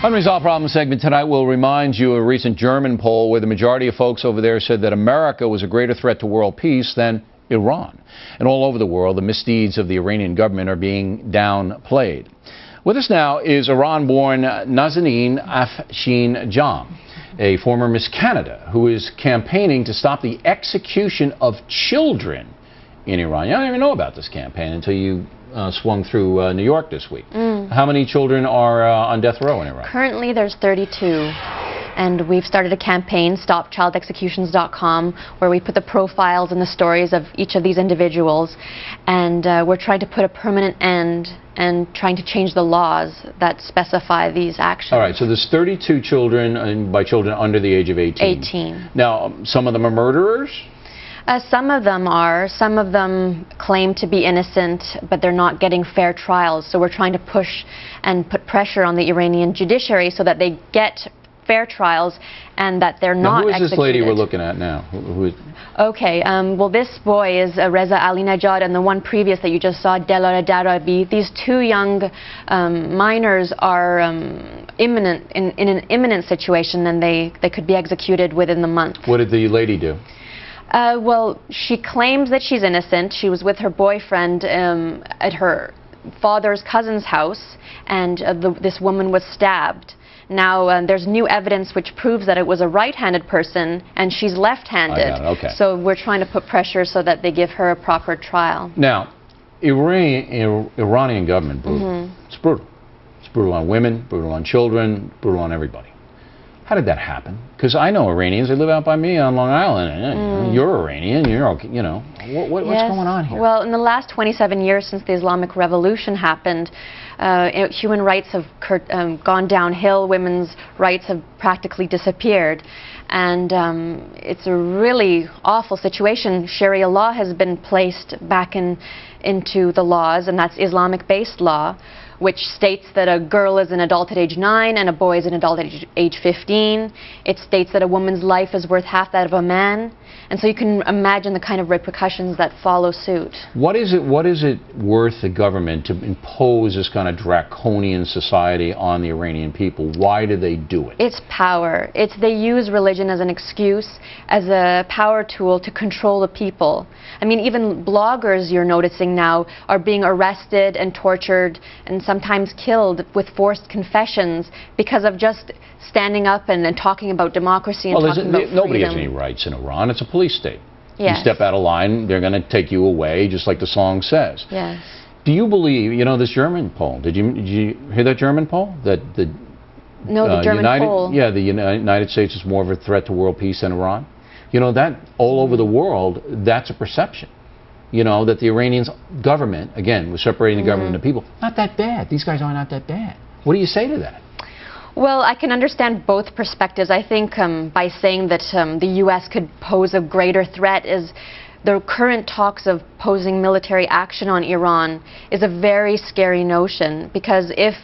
Unresolved Problem segment tonight will remind you of a recent German poll where the majority of folks over there said that America was a greater threat to world peace than Iran. And all over the world, the misdeeds of the Iranian government are being downplayed. With us now is Iran-born Nazanin Afshinjam, a former Miss Canada, who is campaigning to stop the execution of children in Iran. You don't even know about this campaign until you swung through New York this week. How many children are on death row in Iran? Currently, there's 32. And we've started a campaign, StopChildExecutions.com, where we put the profiles and the stories of each of these individuals. And we're trying to put a permanent end and trying to change the laws that specify these actions. All right, so there's 32 children, and by children under the age of 18. 18. Now, some of them are murderers? Some of them are. Some of them claim to be innocent, but they're not getting fair trials. So we're trying to push and put pressure on the Iranian judiciary so that they get fair trials and that they're not executed. Who is this lady we're looking at now? Who is... Okay, well, this boy is Reza Ali Najad, and the one previous that you just saw, Delara Darabi. These two young minors are in an imminent situation, and they could be executed within the month. What did the lady do? Well, she claims that she's innocent. She was with her boyfriend at her father's cousin's house, and this woman was stabbed. Now, there's new evidence which proves that it was a right-handed person, and she's left-handed. Okay. So we're trying to put pressure so that they give her a proper trial. Now, Iranian government, brutal. It's brutal. It's brutal on women, brutal on children, brutal on everybody. How did that happen? Because I know Iranians. They live out by me on Long Island. And you're Iranian. What's going on here? Well, in the last 27 years since the Islamic Revolution happened, human rights have gone downhill. Women's rights have practically disappeared. And it's a really awful situation. Sharia law has been placed back into the laws, and that's Islamic-based law, which states that a girl is an adult at age 9 and a boy is an adult at age 15. It states that a woman's life is worth half that of a man. And so you can imagine the kind of repercussions that follow suit. What is it worth the government to impose this kind of draconian society on the Iranian people? Why do they do it? It's power. They use religion as an excuse, as a power tool to control the people. I mean, even bloggers, you're noticing now, are being arrested and tortured and sometimes killed with forced confessions because of just standing up and talking about democracy and talking about freedom. Nobody has any rights in Iran. It's a police state. Yes. You step out of line, they're going to take you away, just like the song says. Yes. Do you believe, this German poll, did you hear that German poll? No, the German poll. Yeah, the United States is more of a threat to world peace than Iran. That all over the world, that's a perception. That the Iranian government, again, was separating the government and the people. Not that bad. These guys are not that bad. What do you say to that? Well, I can understand both perspectives. I think by saying that the U.S. could pose a greater threat is the current talks of posing military action on Iran is a very scary notion, because if,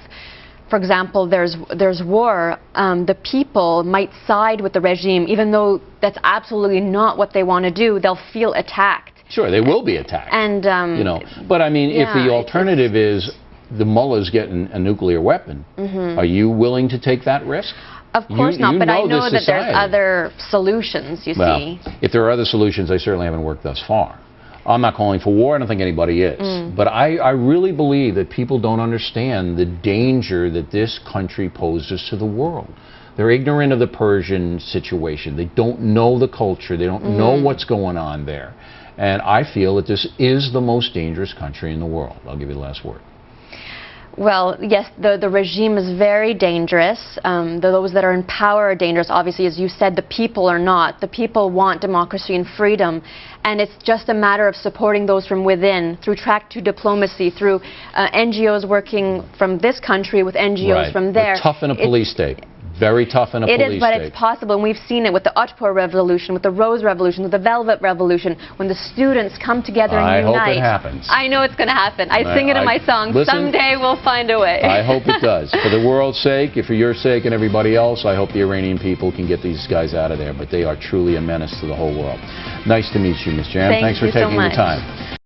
for example, there's war, the people might side with the regime, even though that's absolutely not what they want to do. They'll feel attacked. Sure, they will be attacked. And but I mean, if the alternative is the mullahs getting a nuclear weapon, are you willing to take that risk? Of course not, but I know that there's other solutions, you see. If there are other solutions, they certainly haven't worked thus far. I'm not calling for war. I don't think anybody is. But I really believe that people don't understand the danger that this country poses to the world. They're ignorant of the Persian situation. They don't know the culture. They don't know what's going on there. And I feel that this is the most dangerous country in the world. I'll give you the last word. Well, yes, the regime is very dangerous. Those that are in power are dangerous. Obviously, as you said, the people are not. The people want democracy and freedom. And it's just a matter of supporting those from within, through Track 2 diplomacy, through NGOs working from this country with NGOs from there. But tough in a police state. Very tough in a police state. It is, but it's possible, and we've seen it with the Utpur Revolution, with the Rose Revolution, with the Velvet Revolution, when the students come together and unite. I hope it happens. I know it's going to happen. I sing it in my song. Listen, someday we'll find a way. I hope it does. For the world's sake, for your sake and everybody else, I hope the Iranian people can get these guys out of there, but they are truly a menace to the whole world. Nice to meet you, Ms. Jam. Thanks for taking the time.